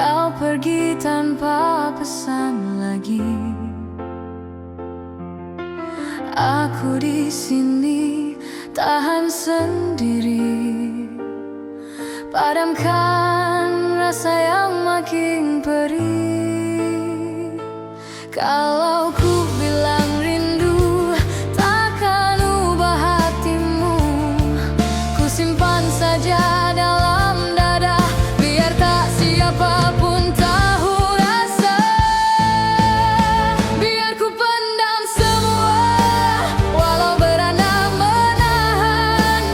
Kau pergi tanpa pesan lagi. Aku di sini tahan sendiri, padamkan rasa yang makin perih. Kalau ku bilang rindu, takkan ubah hatimu. Ku simpan saja dalam dada, biar tak siapapun tahu rasa. Biar ku pendam semua, walau beranda menahan,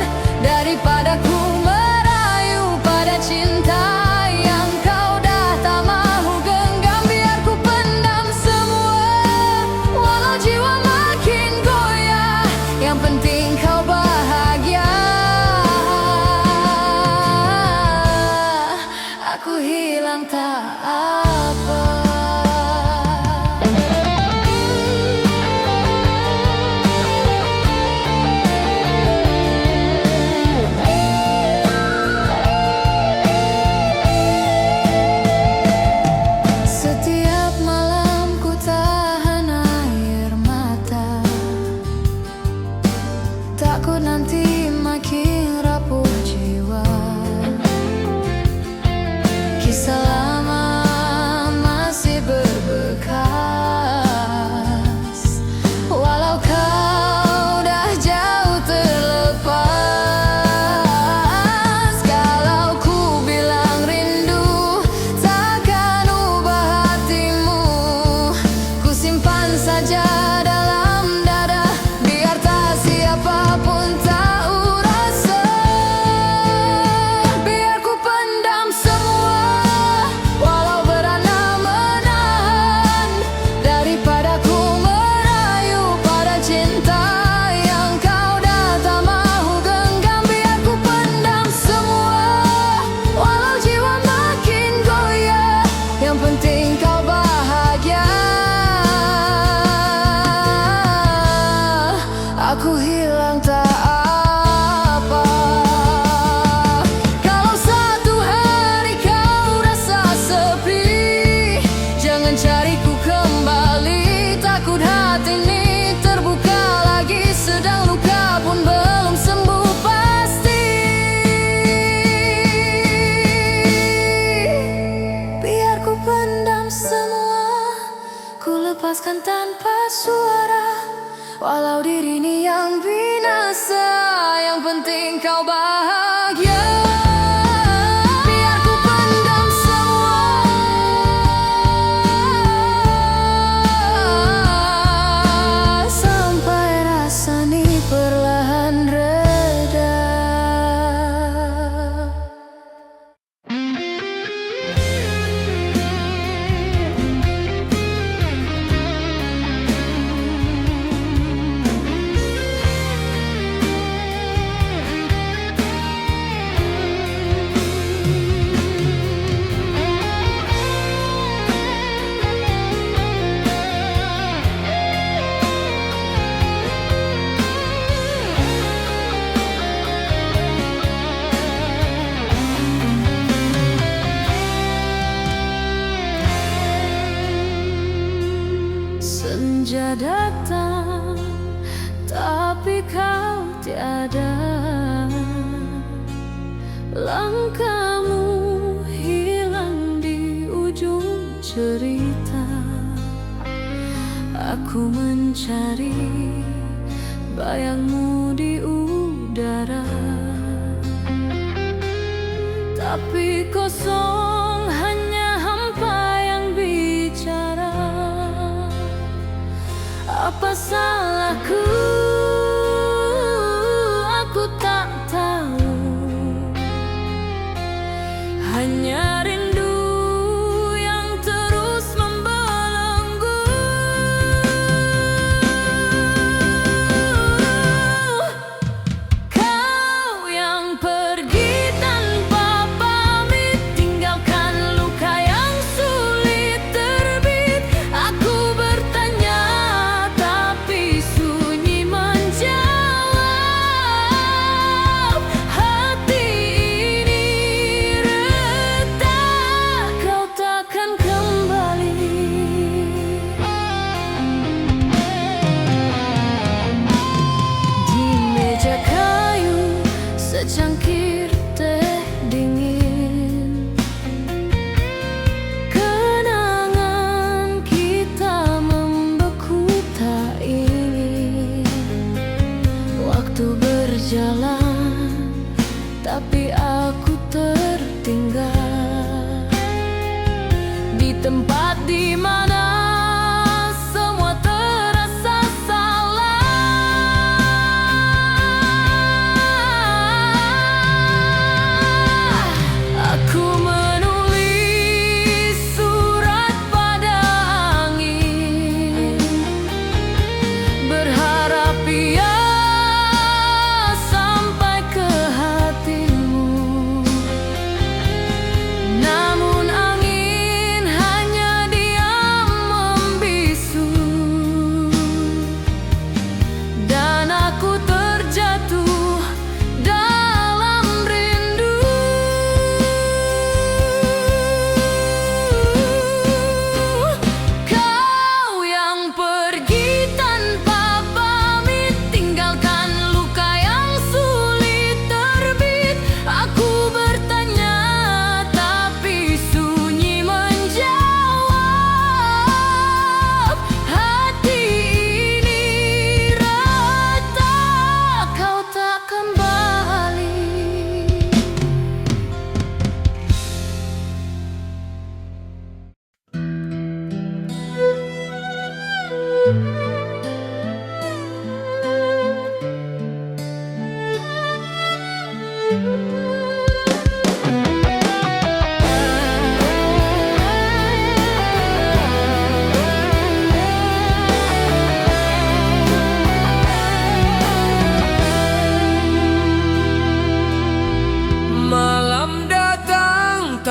daripada ku merayu pada cinta yang kau dah tak mahu genggam. Biar ku pendam semua, walau jiwa makin goyah, yang penting kau bahagia. Aku hilang tak apa. Setiap malam ku tahan air mata, takut nanti makin rapuh jiwa. Kisah lama masih berbekas, walau kau dah jauh terlepas. Kalau ku bilang rindu, takkan ubah hatimu. Ku simpan saja dalam dada, biar tak siapapun tahu rasa. Biar ku pendam semua, walau beranda menahan, daripada ku merayu pada cinta yang kau dah tak mahu genggam. Biar ku pendam semua, walau jiwa makin goyah, yang penting kau bahagia. Aku hilang tak apa. Kalau satu hari kau rasa sepi, jangan cariku kembali. Takut hati ini terbuka lagi, sedang luka pun belum sembuh pasti. Biar ku pendam semua, ku lepaskan tanpa suara, walau diri ini yang binasa, yang penting kau bahagia. Biar ku pendam semua, sampai rasa ini perlahan reda. Senja datang, tapi kau tiada. Langkahmu hilang di ujung cerita. Aku mencari bayangmu di udara, tapi kosong, hanya hampa yang bicara. Apa salahku? Aku tak tahu. Hanya rindu yang terus membelenggu. Kau yang pergi tanpa pamit, tinggalkan luka yang sulit terbit. Aku bertanya, tapi sunyi menjawab. Hati ini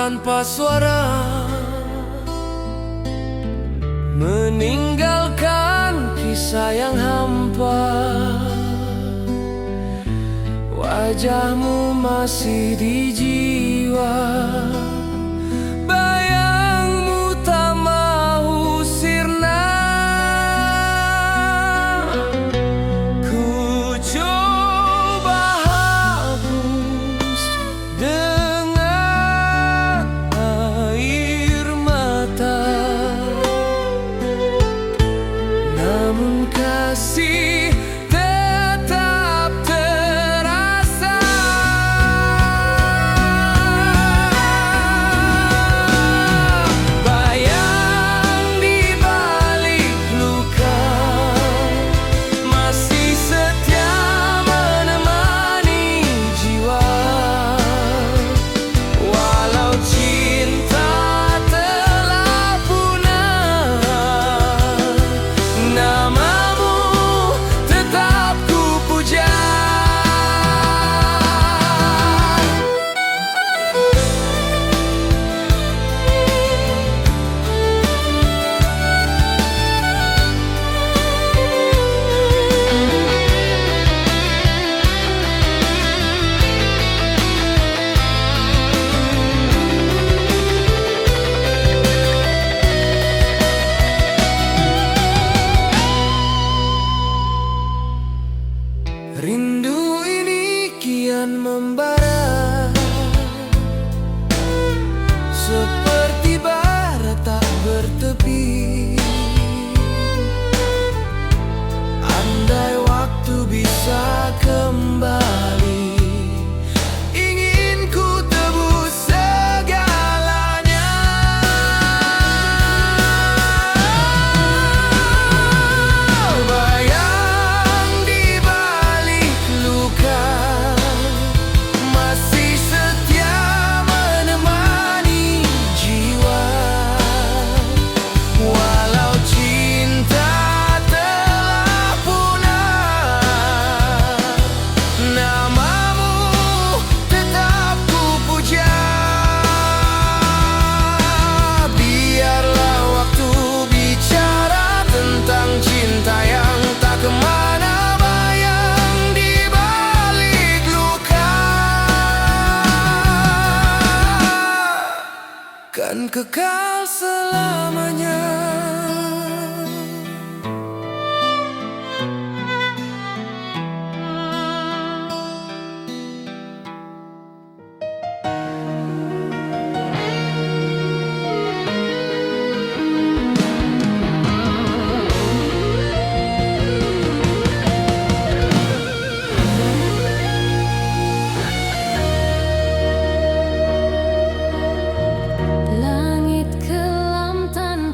tanpa suara, meninggalkan kisah yang hampa. Wajahmu masih di jiwa, bayangmu tak mau sirna. Ku coba hapus dengan air mata, namun kasih tetap terasa. Bayang di balik luka, masih setia menemani jiwa. Walau cinta telah punah, namamu tetap ku puja. Rindu ini kian membara, seperti bara tak bertepi. Andai waktu bisa kembali, ingin ku tebus segalanya. Bayang di balik luka, masih setia menemani jiwa. Walau cinta telah punah, namamu tetap ku puja. Biarlah waktu bicara tentang cinta yang tak kemana. Bayang di balik luka, kan kekal selamanya. Langit kelam tanpa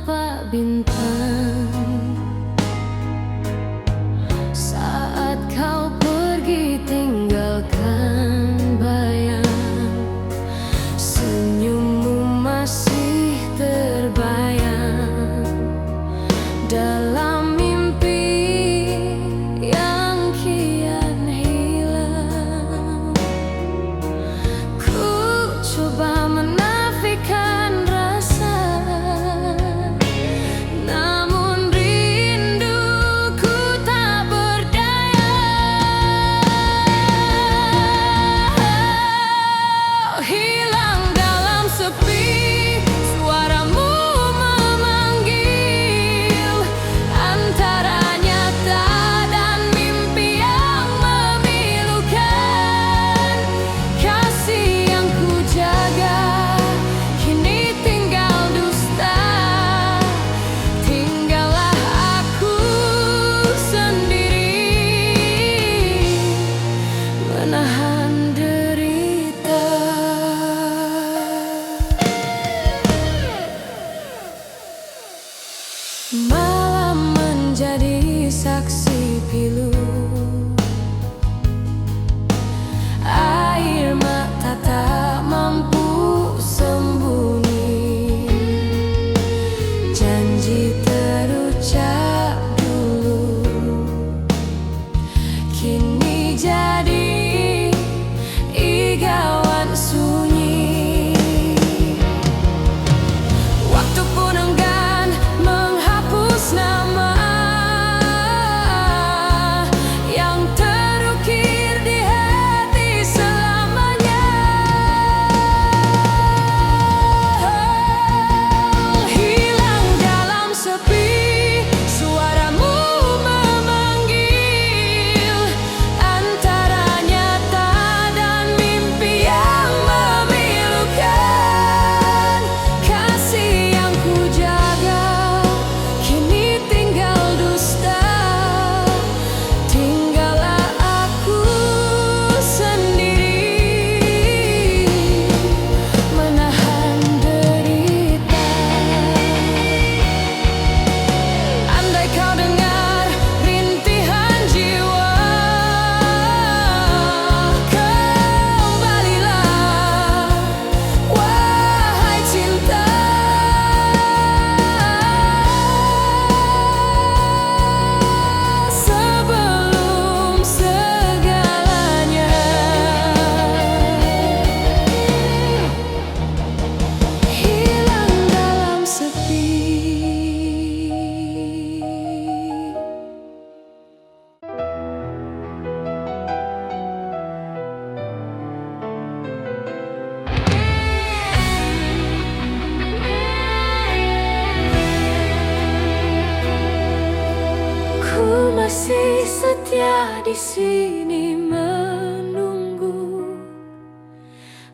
masih setia di sini menunggu,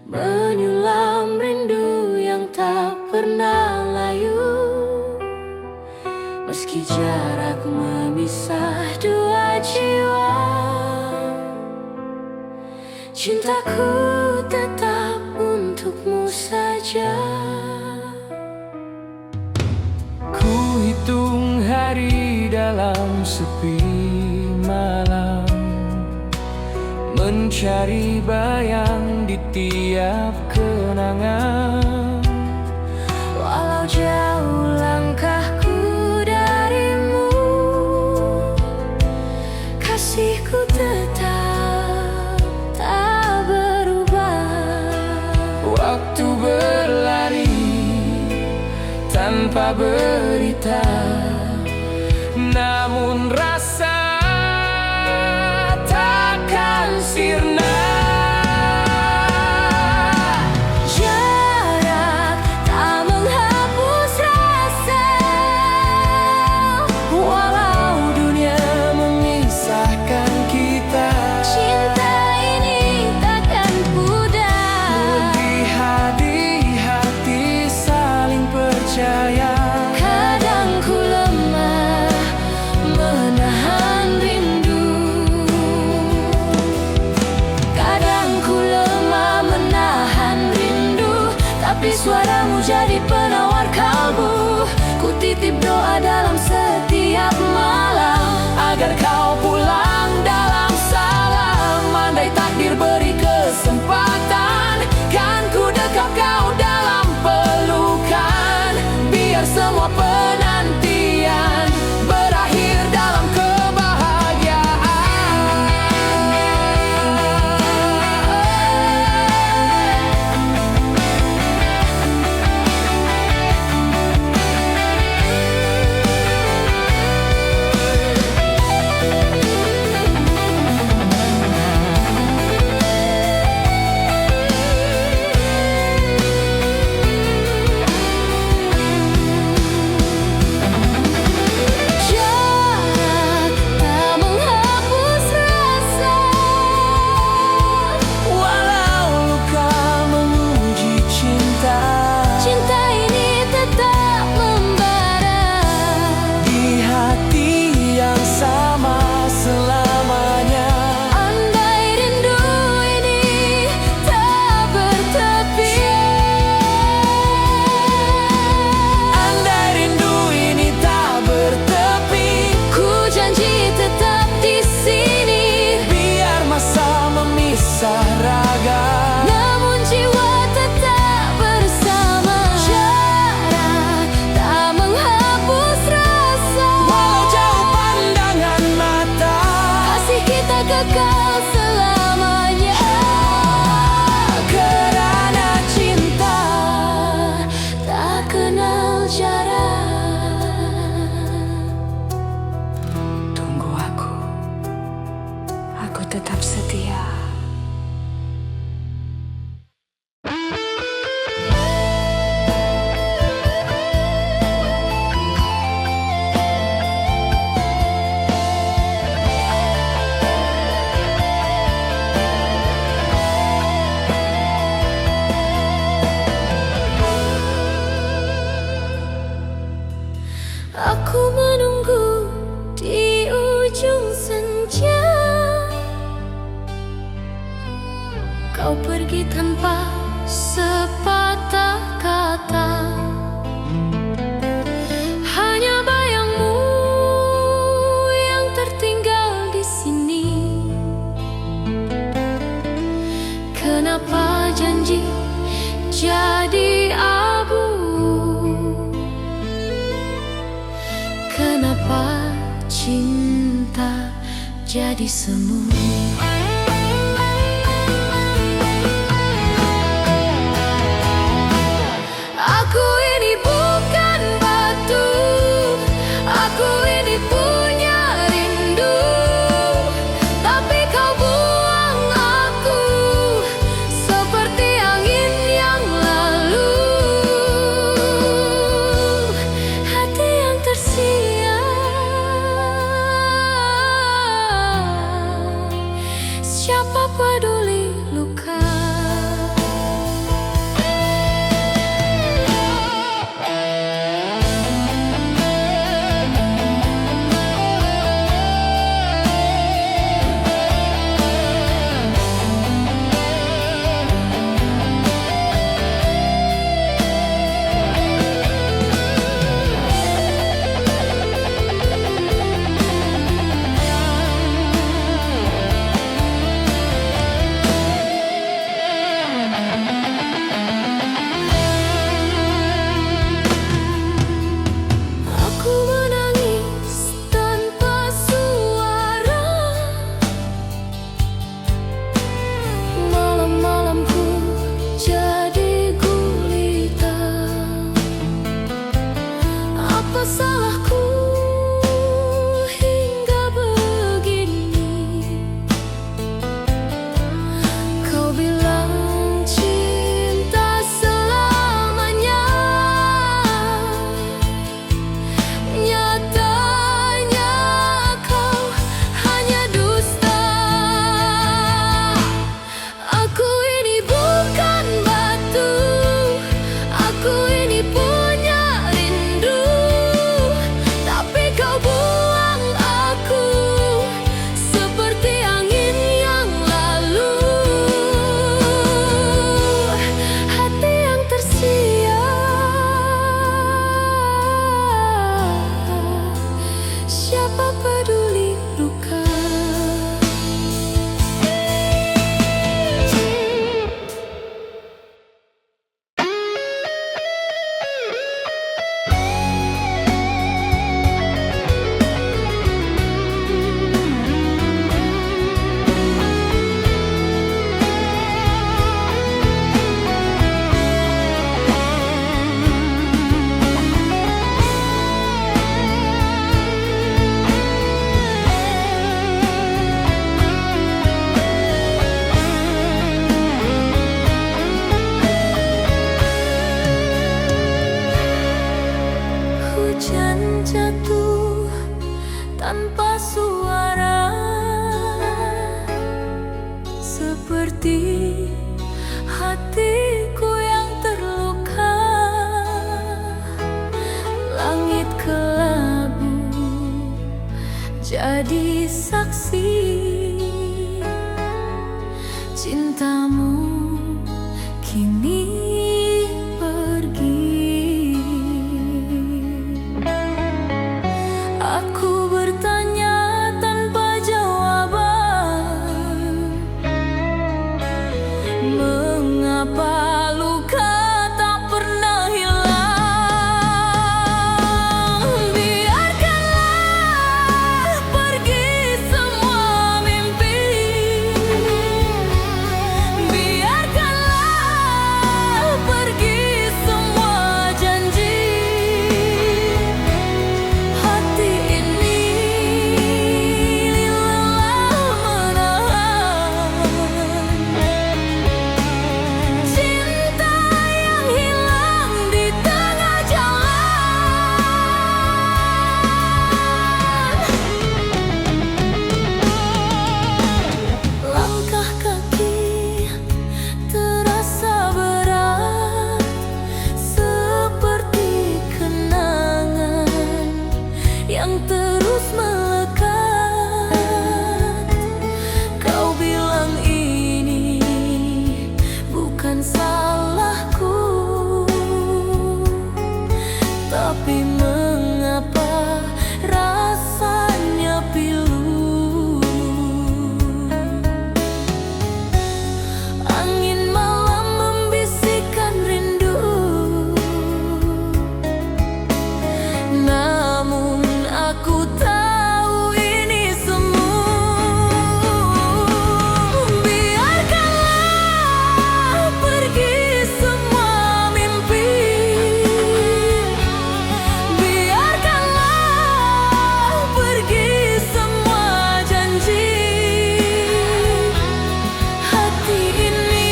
menyulam rindu yang tak pernah layu. Meski jarak memisah dua jiwa, cintaku tetap untukmu saja. Ku hitung hari dalam sepi malam, mencari bayang di tiap kenangan. Walau jauh langkahku darimu, kasihku tetap tak berubah. Waktu berlari tanpa berita, namun rasa takkan sirna. Jarak tak menghapus rasa, Walau dunia memisahkan kita, cinta ini takkan pudar. lebih hati-hati saling percaya. Kadang ku lemah menahan rindu, kadang ku lemah menahan rindu, tapi suaramu jadi penawar kalbu. Ku titip doa dalam setiap malam, Agar kau pulang dalam salam. Andai takdir beri kesempatan, kan ku dekap kau dalam pelukan. Biar semua penantian berakhir dalam jarak tak menghapus rasa. Walau luka menguji cinta, Cinta ini tetap membara. di hati yang sama selamanya. Andai rindu ini tak bertepi, Andai rindu ini tak bertepi, ku janji tetap di sini. biar masa memisah raga, Namun jiwa tetap bersama. Jarak tak menghapus rasa, walau jauh pandangan mata. kasih kita kekal selamanya. Kerana Cinta tak kenal jarak. Tunggu aku tetap setia. Aku menunggu di ujung senja, kau pergi tanpa sepatah kata. Hanya bayangmu yang tertinggal di sini. Kenapa janji jadi abu? Kenapa cinta jadi semu? Aku ini bukan batu, aku ini punya rindu, tapi kau buang aku seperti angin yang lalu. Hati yang tersiar tanpa suara, seperti hatiku yang terluka. Langit kelabu jadi saksi cintamu kini pergi. Aku bertanya tanpa jawaban, mengapa luka tak pernah hilang? Biarkanlah pergi semua mimpi, biarkanlah pergi semua janji. Hati ini lelah menahan cinta yang hilang di tengah jalan. Langkah kaki terasa berat, seperti kenangan yang terus melekat. Kau bilang ini bukan salahku, tapi mengapa rasanya pilu? Angin malam membisikkan rindu, namun aku tahu ini semu. Biarkanlah pergi semua mimpi, biarkanlah pergi semua janji. Hati ini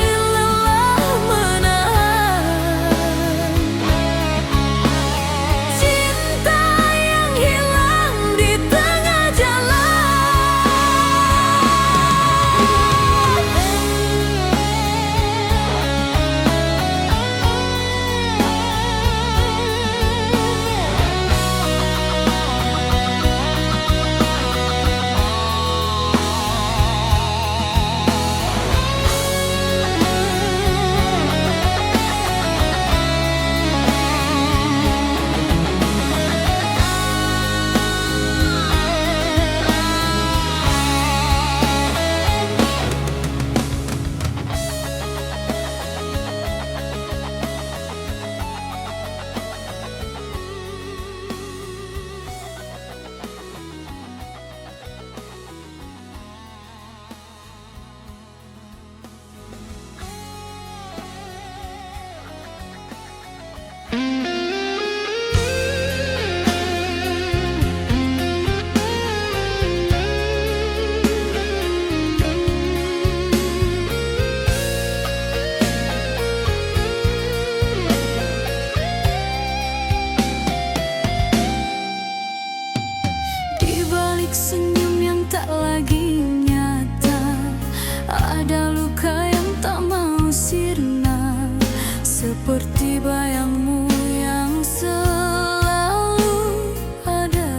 lelah menahan cinta yang hilang di tengah di balik senyum yang tak lagi nyata, ada luka yang tak mau sirna, seperti bayangmu yang selalu ada.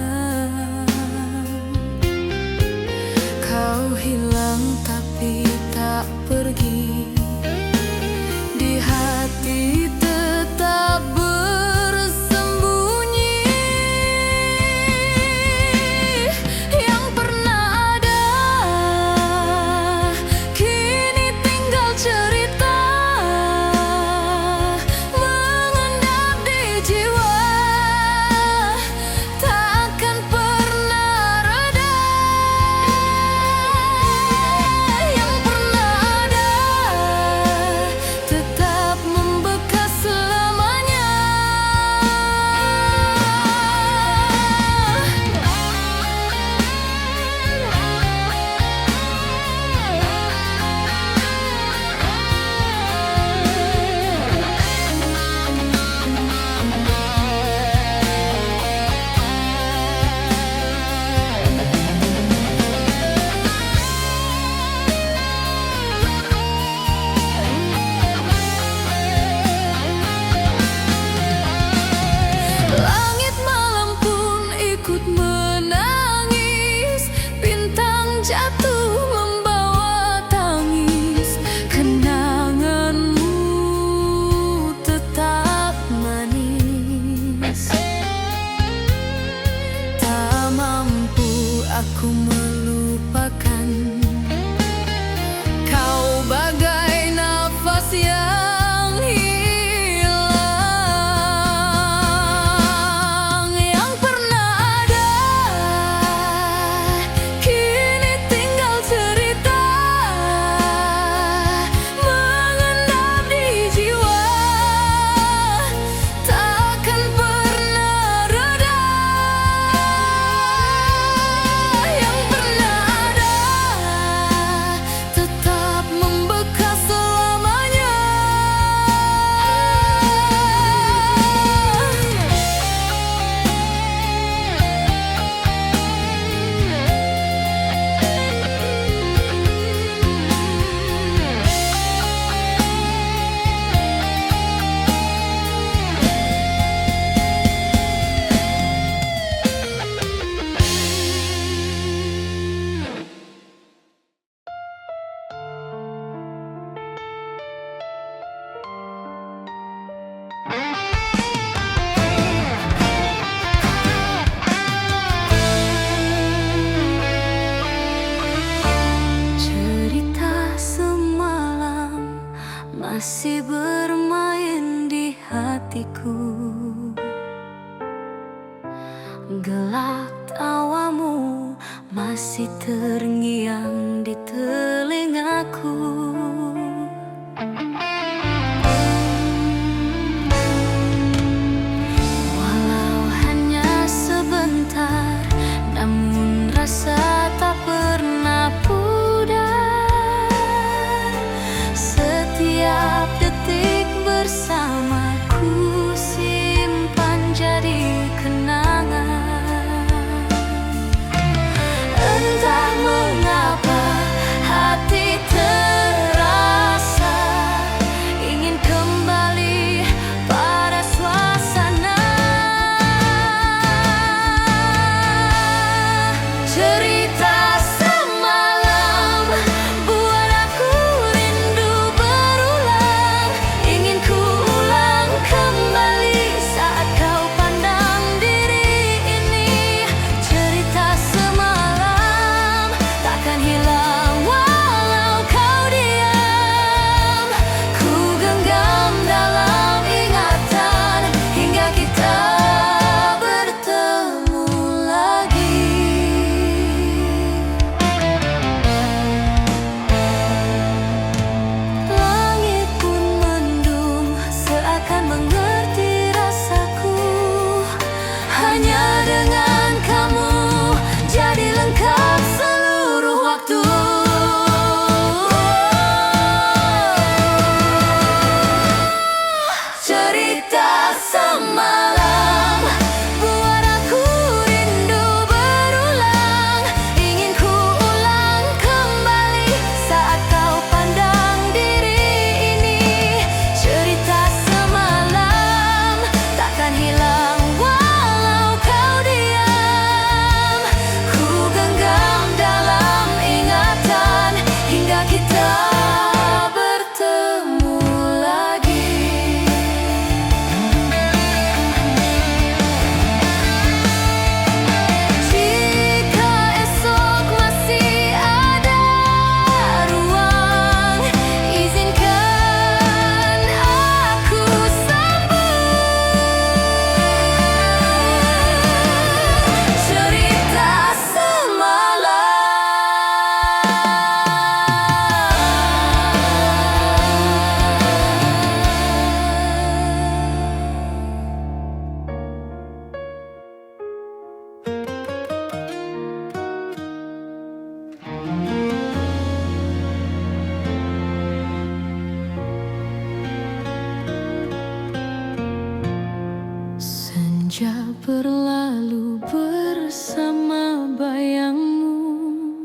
Kau hilang tapi tak pergi, di hati tetap bersembunyi. Yang pernah ada kini tinggal cerita, mengapa hatiku. Gelak tawamu masih terngiang di telingaku. Walau hanya sebentar, namun rasa tak pernah pudar. Setiap detik bersamaku simpan jadi kenangan. Entah mengapa hati terasa ingin kembali pada suasana. Cerita semalam buat aku rindu berulang. Ingin ku ulang kembali saat kau pandang diri ini. Cerita semalam takkan hilang walau kau diam. Ku genggam dalam ingatan hingga kita bertemu lagi. Langit pun mendung seakan mengerti rasaku. Hanya dengan kamu jadi lengkap seluruh waktu. Cerita semalam buat aku rindu berulang. Ingin ku ulang kembali saat kau pandang diri ini. Cerita semalam takkan hilang walau kau diam. Ku genggam dalam ingatan hingga kita bertemu lagi. Jika esok masih ada ruang, izinkan aku sambung. Cerita senja berlalu bersama bayangmu,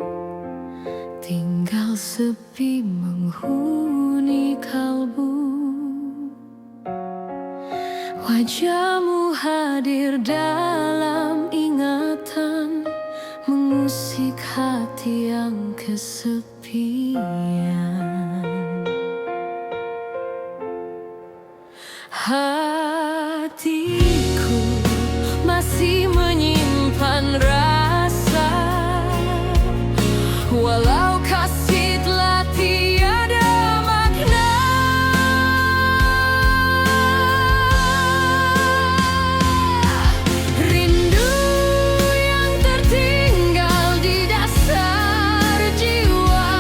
tinggal sepi menghuni kalbu. Wajahmu hadir dalam ingatan, mengusik hati yang kesepian. Hatiku masih menyimpan rasa, walau kasih telah tiada makna. Rindu yang tertinggal di dasar jiwa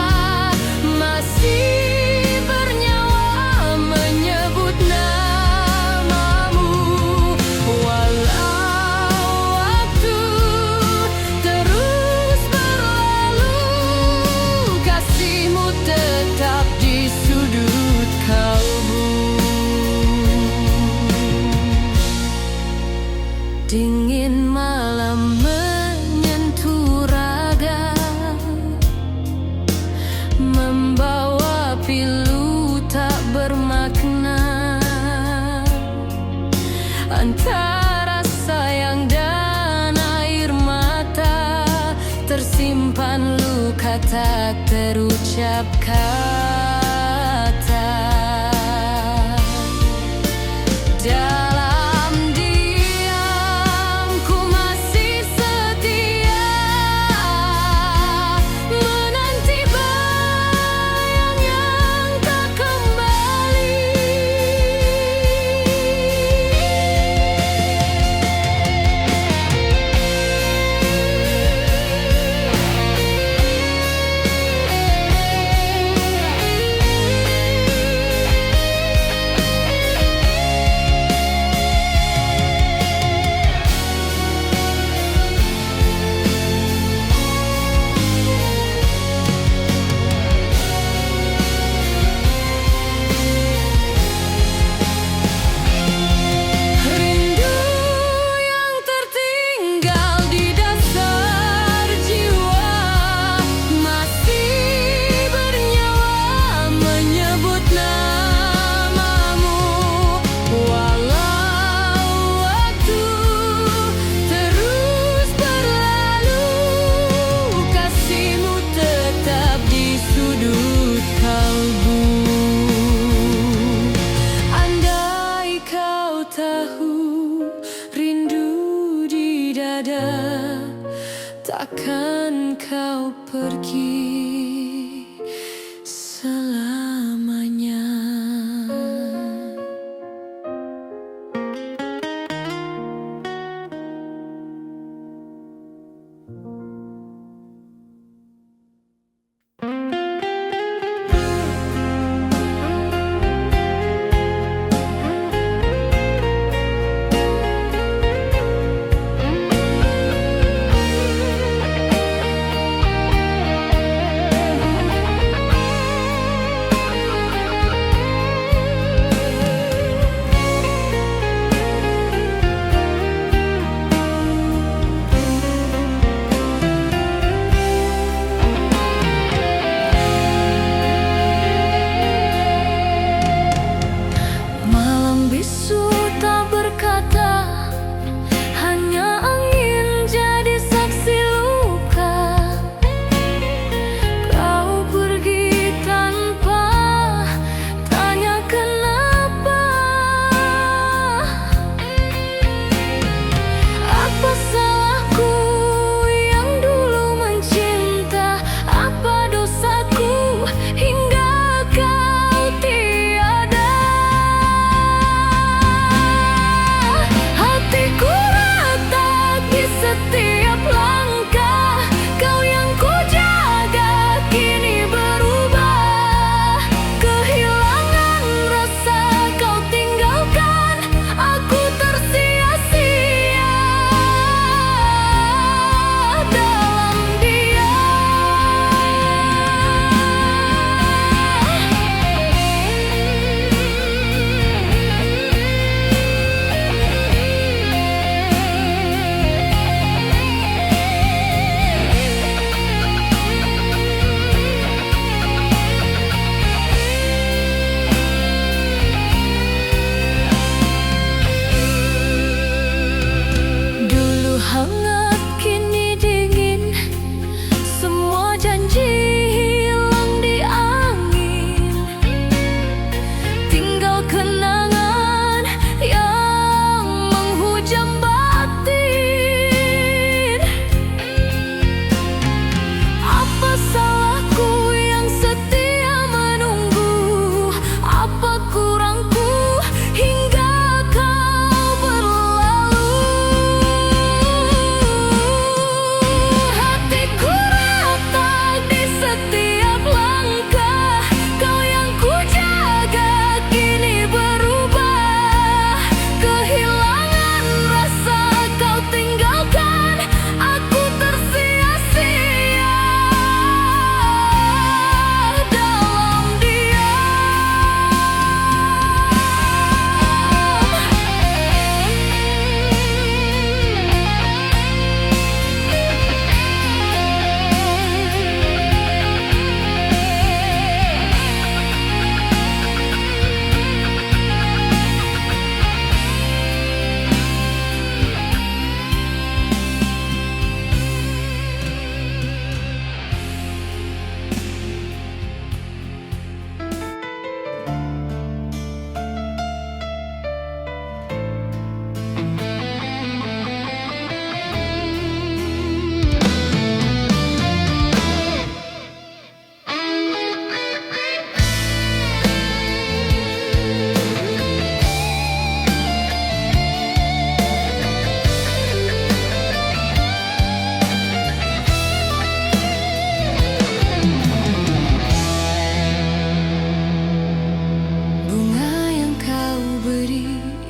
masih bernyawa menyebut namamu. Walau waktu terus berlalu, kasihmu tetap di sudut kalbu. Dingin malam menyentuh raga, membawa pilu tak bermakna. Antara sayang dan air mata, tersimpan luka tak terucap kata. Dalam diam ku masih setia, menanti bayang yang tak kembali. takkan kau pergi selamanya.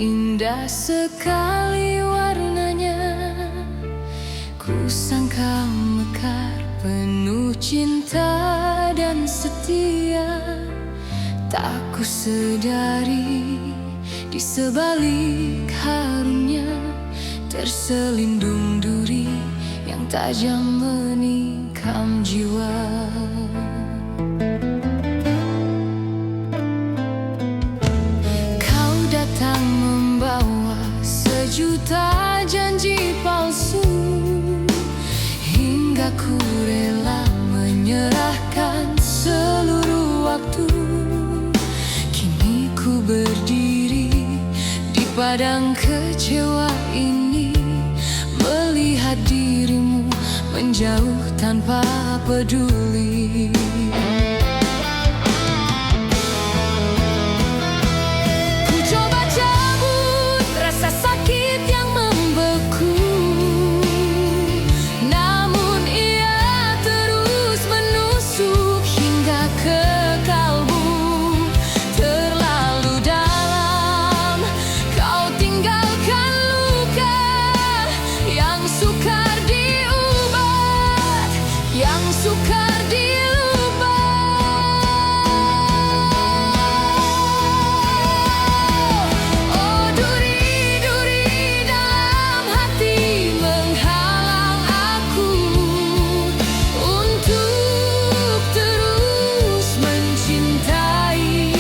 Indah sekali warnanya, ku sangka mekar penuh cinta dan setia. Tak ku sedari di sebalik harumnya terselindung duri yang tajam menikam jiwa. Kau datang membawa sejuta janji palsu, hingga ku rela menyerahkan seluruh waktu. Kini ku berdiri di padang kecewa ini, melihat dirimu menjauh tanpa peduli. Ku coba cabut rasa sakit yang membeku, namun ia terus menusuk hingga ke kalbu. Terlalu dalam kau tinggalkan luka yang sukar diubat, yang sukar dilupa. Oh duri-duri dalam hati menghalang aku untuk terus mencintai.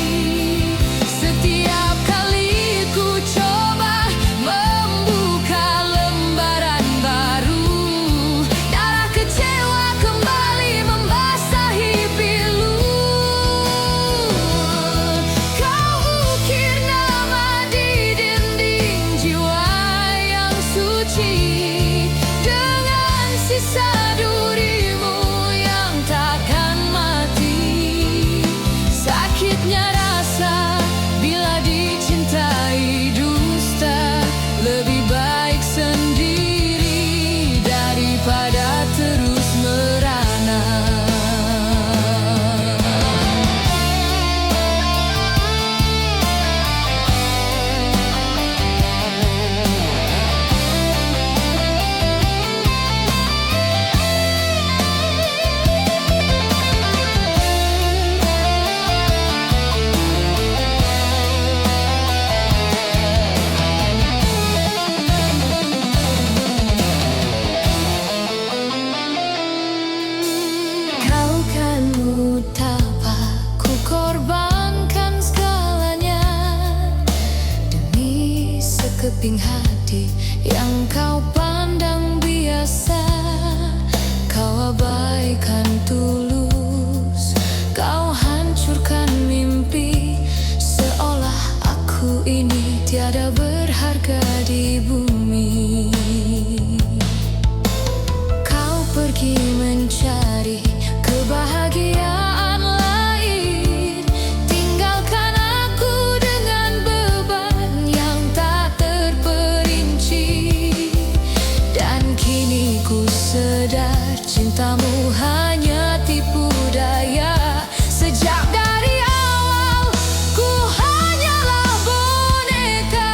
Setiap kali ku coba membuka lembaran baru, darah kecewa kembali membasahi pilu. Kau ukir nama di dinding jiwa yang suci dengan sisa durimu yang takkan mati. Sakitnya rasa bila dicintai dusta, lebih baik sendiri daripada terus merana. Kau kan betapa ku korbankan segalanya demi sekeping hati yang kau pandang biasa. Kau abaikan tulus, kau hancurkan mimpi, seolah aku ini tiada berharga di bumi. Kau pergi mencari kebahagiaan lain, tinggalkan aku dengan beban yang tak terperinci. Dan kini ku sadar cintamu hanya tipu daya. Sejak dari awal ku hanyalah boneka.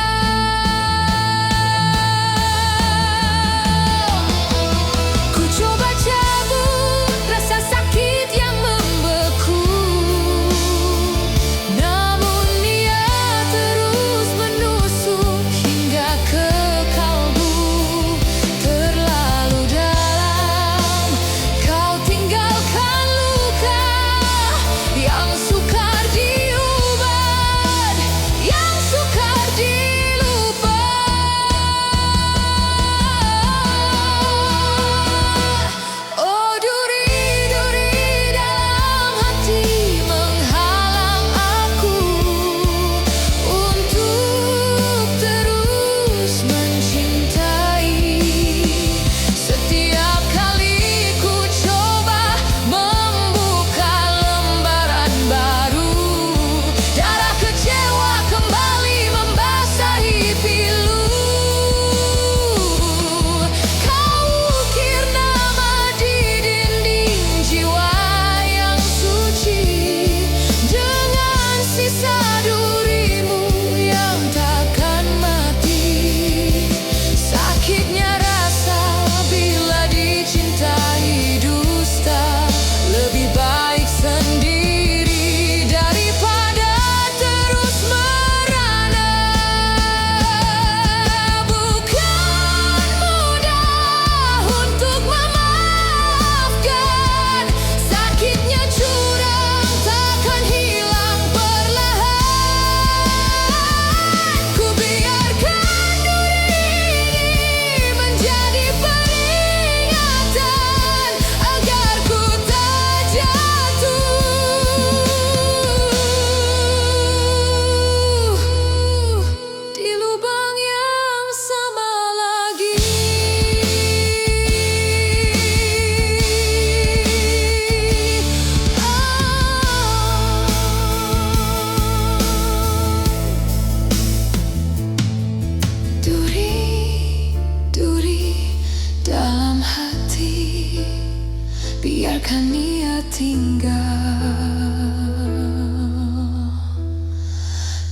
Takkan ia tinggal,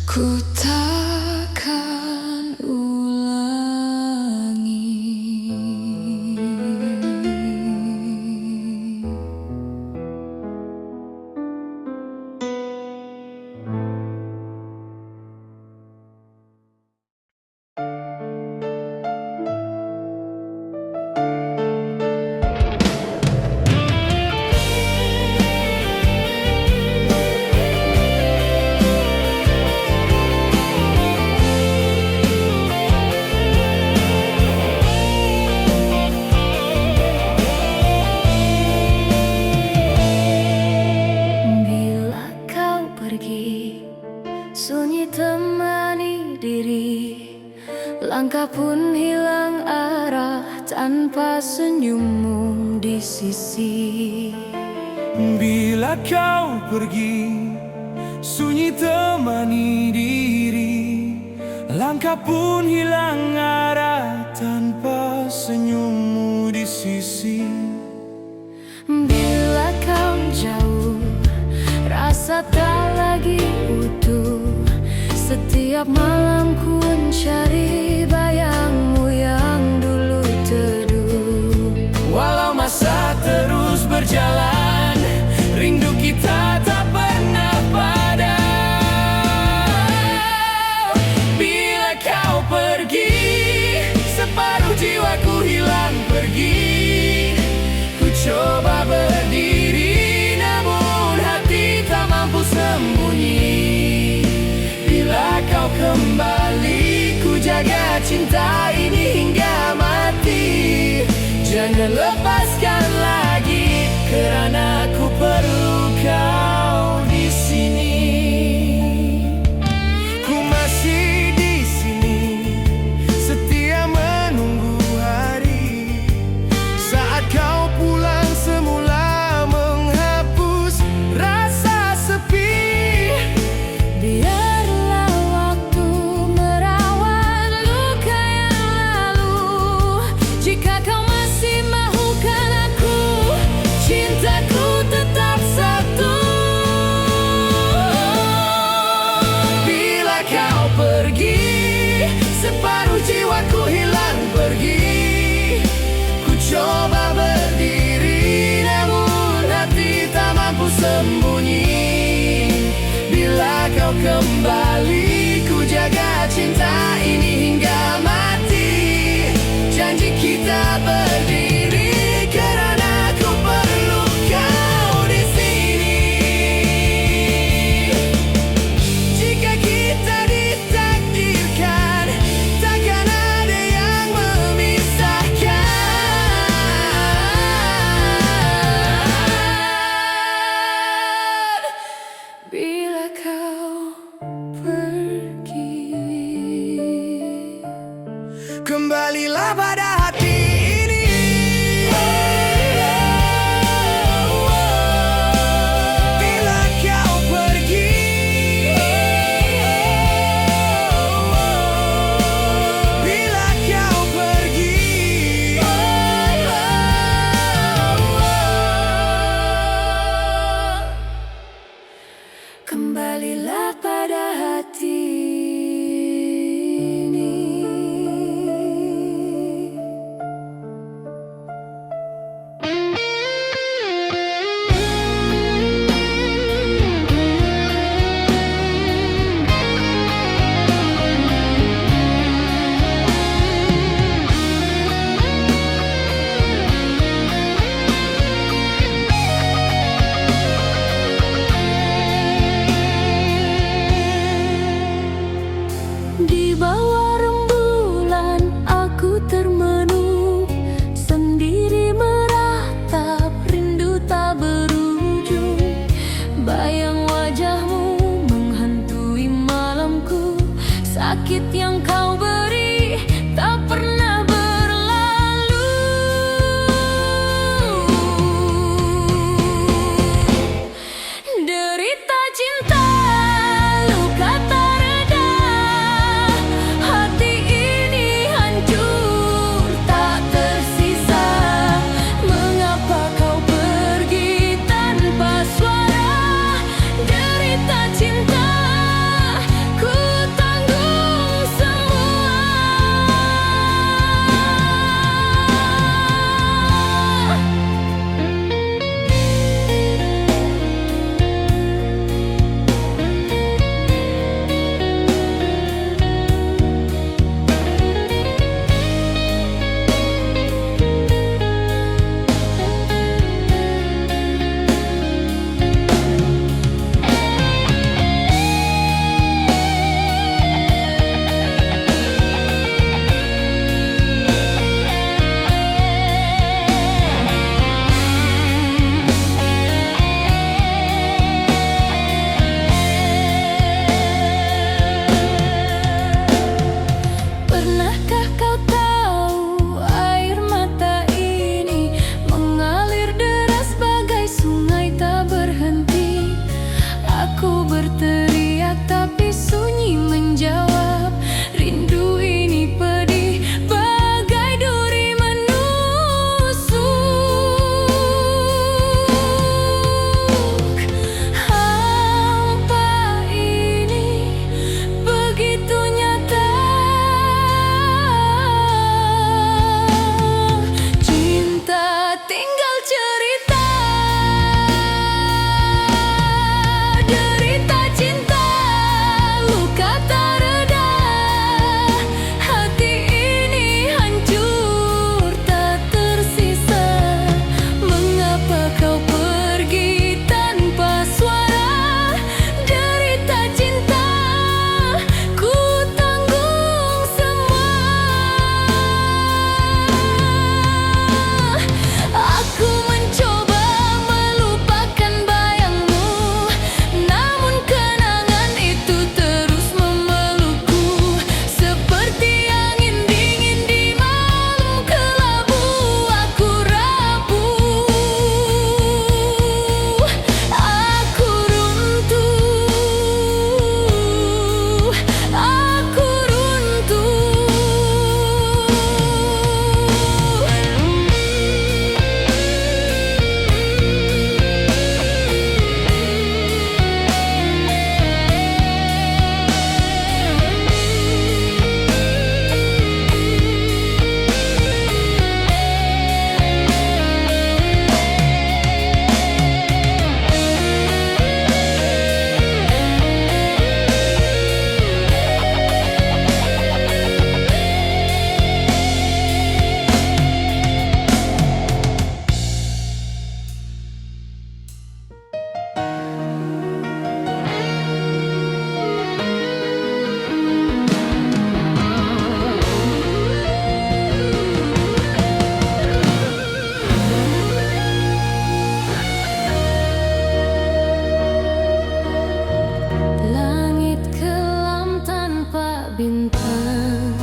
ku takkan ulangi. Sunyi temani diri, langkah pun hilang arah tanpa senyummu di sisi. Bila kau pergi, sunyi temani diri, langkah pun hilang arah tanpa senyummu di sisi. Bila kau jauh, rasa tak lagi utuh. Setiap malam ku mencari bayangmu yang dulu teduh. Walau masa terus berjalan, rindu kita tak pernah padam. Bila kau pergi, separuh jiwaku hilang pergi. Ku coba berdiri, namun hati tak mampu sembunyi. Bila kau kembali, ku jaga cinta ini hingga mati. Jangan lepaskan lagi, kerana ku perlu kau di sini. Ku masih di sini, setia menunggu hari saat kau pulang semula, menghapus rasa sepi. Biarlah waktu merawat luka yang lalu. Jika kau masih mahukan aku, cintaku tetap satu. Bila kau pergi, separuh jiwaku hilang pergi. Ku coba berdiri, namun hati tak mampu sembunyi. Bila kau kembali, ku jaga cinta ini hingga mati. Janji kita berdiri, kerana ku perlu kau di sini. Jika kita ditakdirkan, takkan ada yang memisahkan. Bila kau pergi, Kembalilah pada hati ini. Bila kau pergi, bila kau pergi, kembalilah pada hati ini. Di bawah rembulan aku termenung, sendiri meratap rindu tak berujung. Bayang wajahmu menghantui malamku, sakit yang kau beri tak pernah berlalu. Derita cinta, luka tak reda, hati ini hancur tak tersisa. Mengapa kau pergi? bintang.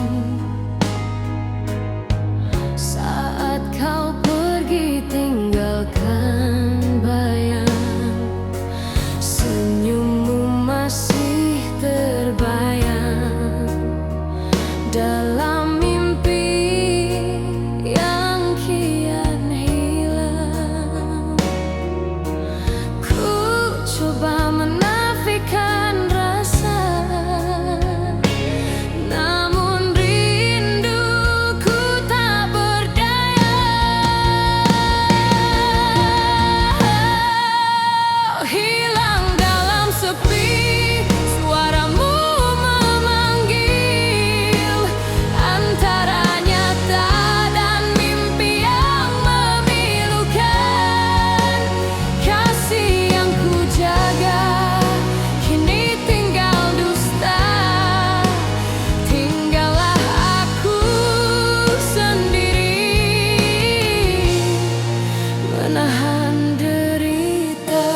Saat kau pergi tinggalkan bayang, senyummu masih terbayang dalam mimpi yang kian hilang. Ku coba menafikan rasa, namun rinduku tak berdaya. Hilang dalam sepi, suaramu memanggil antara nyata dan mimpi yang memilukan. Kasih yang ku jaga kini tinggal dusta. Tinggallah aku sendiri menahan derita.